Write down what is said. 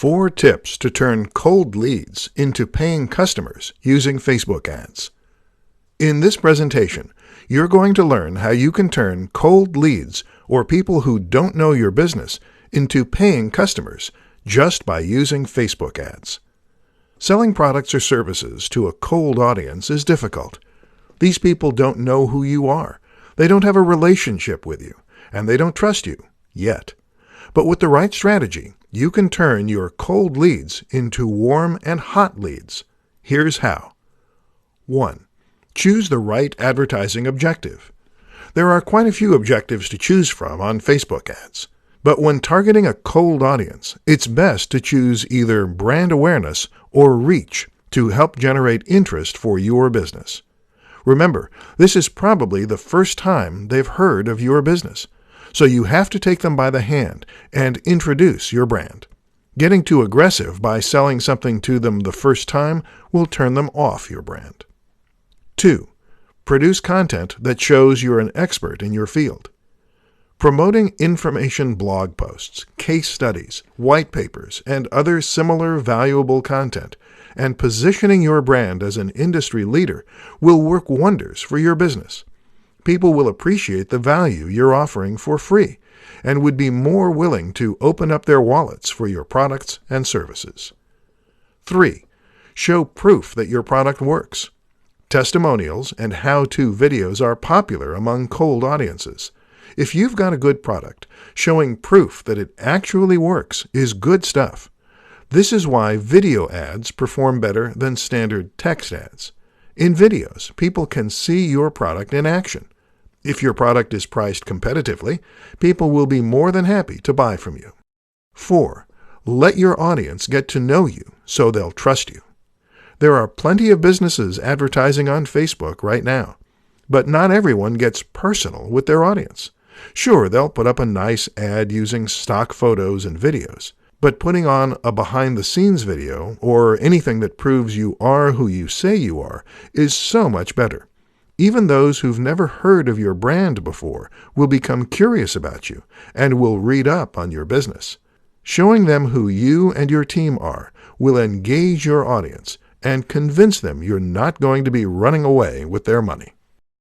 4 tips to turn cold leads into paying customers using Facebook ads. In this presentation, you're going to learn how you can turn cold leads or people who don't know your business into paying customers just by using Facebook ads. Selling products or services to a cold audience is difficult. These people don't know who you are, they don't have a relationship with you, and they don't trust you yet. But with the right strategy, you can turn your cold leads into warm and hot leads. Here's how. 1. Choose the right advertising objective. There are quite a few objectives to choose from on Facebook ads. But when targeting a cold audience, it's best to choose either brand awareness or reach to help generate interest for your business. Remember, this is probably the first time they've heard of your business, so you have to take them by the hand and introduce your brand. Getting too aggressive by selling something to them the first time will turn them off your brand. 2. Produce content that shows you're an expert in your field. Promoting information blog posts, case studies, white papers, and other similar valuable content, and positioning your brand as an industry leader will work wonders for your business. People will appreciate the value you're offering for free and would be more willing to open up their wallets for your products and services. 3. Show proof that your product works. Testimonials and how-to videos are popular among cold audiences. If you've got a good product, showing proof that it actually works is good stuff. This is why video ads perform better than standard text ads. In videos, people can see your product in action. If your product is priced competitively, people will be more than happy to buy from you. 4. Let your audience get to know you so they'll trust you. There are plenty of businesses advertising on Facebook right now, but not everyone gets personal with their audience. Sure, they'll put up a nice ad using stock photos and videos, but putting on a behind-the-scenes video or anything that proves you are who you say you are is so much better. Even those who've never heard of your brand before will become curious about you and will read up on your business. Showing them who you and your team are will engage your audience and convince them you're not going to be running away with their money.